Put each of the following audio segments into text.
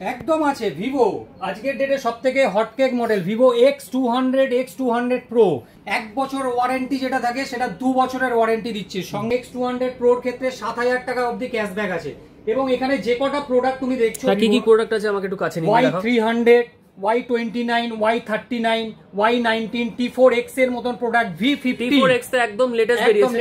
একদম আছে ভিভো আজকের ডেটে সবথেকে hotcake model Vivo X200 X200 Pro 1 বছর ওয়ারেন্টি যেটা থাকে সেটা 2 বছরের ওয়ারেন্টি দিচ্ছে। সঙ্গে X200 Pro এর ক্ষেত্রে 7000 টাকা অবধি ক্যাশব্যাক আছে। এবং এখানে যে কটা প্রোডাক্ট তুমি দেখছো, কি কি প্রোডাক্ট আছে আমাকে একটু কাছে নিয়ে দেখাও। Y300, Y29, Y39, Y19, T4X এর মতন প্রোডাক্ট, V50 T4X তো একদম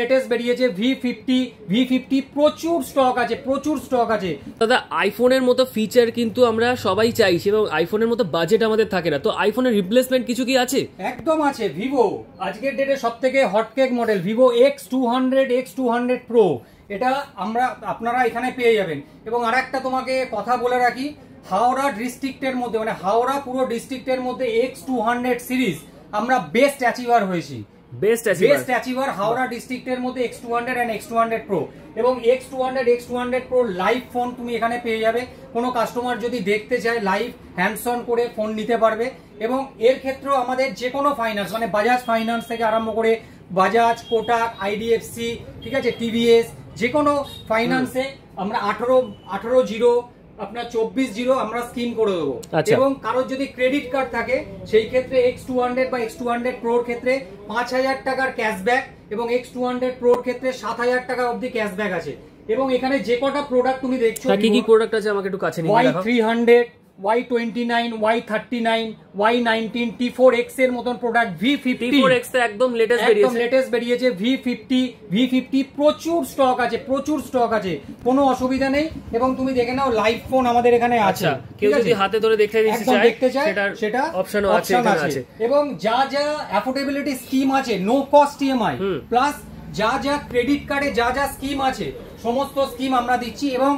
লেটেস্ট বেরিয়েছে, V50 প্রচুর স্টক আছে, প্রচুর স্টক আছে দাদা। আইফোনের মতো ফিচার কিন্তু আমরা সবাই চাইছি এবং আইফোনের মতো বাজেট আমাদের থাকে না, তো আইফোনের রিপ্লেসমেন্ট কিছু কি আছে? একদম আছে। ভিভো আজকের ডেটে সবথেকে hotcake model Vivo X200 Pro, এটা আপনারা এখানে পেয়ে যাবেন। এবং আরেকটা তোমাকে কথা বলে রাখি, হাওড়া ডিস্ট্রিক্টের মধ্যে মানে হাওড়া পুরো ডিস্ট্রিক্টের মধ্যে X200 সিরিজ আমরা বেস্ট অ্যাচিভার হয়েছি। বেস্ট অ্যাচিভার হাওড়া ডিস্ট্রিক্টের মধ্যে X200 and X200 Pro। এবং X200 Pro লাইভ ফোন তুমি এখানে পেয়ে যাবে। কোনো কাস্টমার যদি দেখতে চায় লাইভ হ্যান্ডস অন করে ফোন নিতে পারবে। এবং এর ক্ষেত্রেও আমাদের যে কোনো ফাইন্যান্স মানে বাজাজ ফাইন্যান্স থেকে আরম্ভ করে বাজাজ, কোটাক, IDFC, ঠিক আছে, TVS, যে কোনো ফাইন্যান্সে আমরা 18-0 আপনার 24-0 আমরা স্কিম করে দেবো। এবং কারোর যদি ক্রেডিট কার্ড থাকে সেই ক্ষেত্রে X200 বা X200 Pro এর ক্ষেত্রে 5000 টাকার ক্যাশব্যাক এবং X200 Pro এর ক্ষেত্রে 7000 টাকা অবধি ক্যাশব্যাক আছে। এবং এখানে যে কটা প্রোডাক্ট তুমি দেখছো, কি কি প্রোডাক্ট আছে আমাকে একটু কাছে নিয়ে দেখাও। Y300, Y29, Y39, Y19, T4X এর মতন প্রোডাক্ট, T4X তো একদম লেটেস্ট বেরিয়েছে, V50 প্রচুর স্টক আছে, কোনো অসুবিধা নেই। এবং তুমি দেখে নাও লাইভ ফোন আমাদের এখানে আছে, কেউ যদি হাতে ধরে দেখতে চায় সেটা অপশনও আছে এখানে আছে। এবং যা অ্যাফোর্ডেবিলিটি স্কিম আছে, নো কস্ট EMI প্লাস যা ক্রেডিট কার্ডে যা স্কিম আছে সমস্ত স্কিম আমরা দিচ্ছি। এবং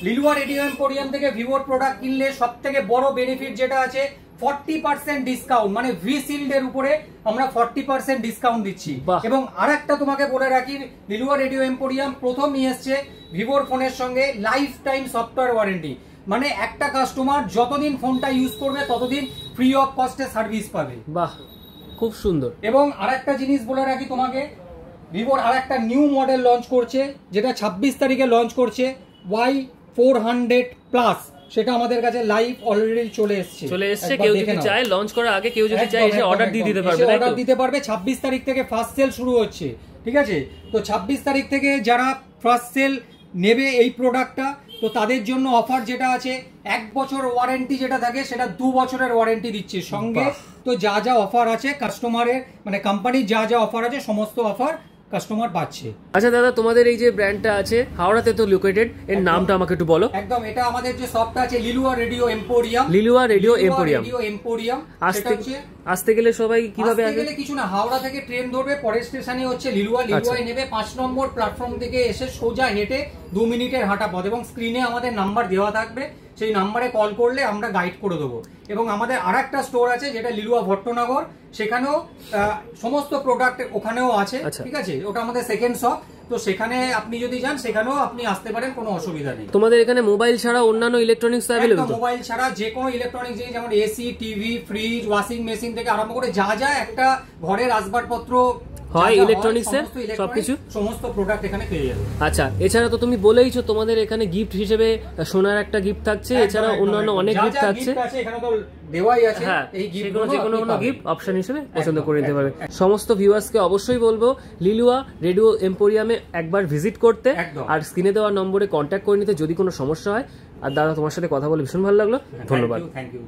লিলুয়া রেডিও এম্পোরিয়াম থেকে ভিভোর প্রোডাক্ট কিনলে সবথেকে বড় বেনিফিট যেটা আছে 40% ডিসকাউন্ট, মানে V-Shield এর উপরে আমরা 40% ডিসকাউন্ট দিচ্ছি। এবং আরেকটা তোমাকে বলে রাখি, লিলুয়া রেডিও এম্পোরিয়াম প্রথম নিয়ে এসছে ভিভোর ফোনের সঙ্গে লাইফ টাইম সফটওয়্যার ওয়ারেন্টি, মানে একটা কাস্টমার যতদিন ফোনটা ইউজ করবে ততদিন ফ্রি অফ কস্টে সার্ভিস পাবে। বাহ, খুব সুন্দর। এবং আরেকটা জিনিস বলে রাখি তোমাকে, ভিভোর আরেকটা নিউ মডেল লঞ্চ করছে যেটা 26 তারিখে লঞ্চ করছে, Y400 প্লাস, সেটা আমাদের কাছে লাইভ অলরেডি চলে এসেছে। কেউ যদি চায় লঞ্চ করার আগে কেউ যদি চায় এসে অর্ডার দিয়ে দিতে পারবে। 26 তারিখ থেকে ফার্স্ট সেল শুরু হচ্ছে, ঠিক আছে? তো 26 তারিখ থেকে যারা ফার্স্ট সেল নেবে এই প্রোডাক্টটা, তো তাদের জন্য অফার যেটা আছে 1 বছর ওয়ারেন্টি যেটা থাকে সেটা 2 বছরের ওয়ারেন্টি দিচ্ছে সঙ্গে। তো যা অফার আছে কাস্টমারের মানে কোম্পানির যা অফার আছে সমস্ত অফার কাস্টমার পাচ্ছে। আচ্ছা দাদা, তোমাদের এই যে ব্র্যান্ডটা আছে হাওড়াতে তো লোকেটেড, এর নামটা আমাকে একটু বলো। একদম, এটা আমাদের যে শপটা আছে লিলুয়া রেডিও এম্পোরিয়াম। আসতে গেলে সবাই কিভাবে আসবে? কিছু না, হাওড়া থেকে ট্রেন ধরবে, পরের স্টেশনে হচ্ছে লিলুয়ায় নেবে, 5 নম্বর প্ল্যাটফর্ম থেকে এসে সোজা হেঁটে 2 মিনিটের হাঁটা পথ। এবং স্ক্রিনে আমাদের নাম্বার দেওয়া থাকবে, সেই নাম্বারে কল করলে আমরা গাইড করে দেবো। এবং আমাদের আরেকটা স্টোর আছে যেটা লিলুয়া ভট্টনগর, সেখানেও সমস্ত প্রোডাক্ট ওখানেও আছে, ঠিক আছে? ওটা আমাদের সেকেন্ড শপ, তো সেখানে আপনি যদি যান সেখানেও আপনি আসতে পারেন, কোনো অসুবিধা নেই। তোমাদের এখানে মোবাইল ছাড়া অন্যান্য ইলেকট্রনিক্স অ্যাভেলেবল? মোবাইল ছাড়া যে কোনো ইলেকট্রনিক্স জিনিস যেমন AC, TV, fridge, washing machine থেকে আরম্ভ করে যা একটা ঘরের আসবাবপত্র হয় ইলেকট্রনিক্স এর সবকিছু সমস্ত প্রোডাক্ট এখানে পেয়ে যাবে। আচ্ছা, এছাড়া তো তুমি বলেইছো তোমাদের এখানে গিফট হিসেবে সোনার একটা গিফট থাকছে, এছাড়া অন্যান্য অনেক গিফট থাকছে। এখানে তো দেওয়াই আছে, এই গিফট যে কোনো গিফট অপশন হিসেবে পছন্দ করে নিতে পারবে। সমস্ত ভিউয়ার্সকে অবশ্যই বলবো লিলুয়া রেডিও এম্পোরিয়ামে একবার ভিজিট করতে, আর স্ক্রিনে দেওয়া নম্বরে কন্ট্যাক্ট করে নিতে যদি কোনো সমস্যা হয়। আর দাদা, তোমার সাথে কথা বলে ভীষণ ভালো লাগলো, ধন্যবাদ। Thank you.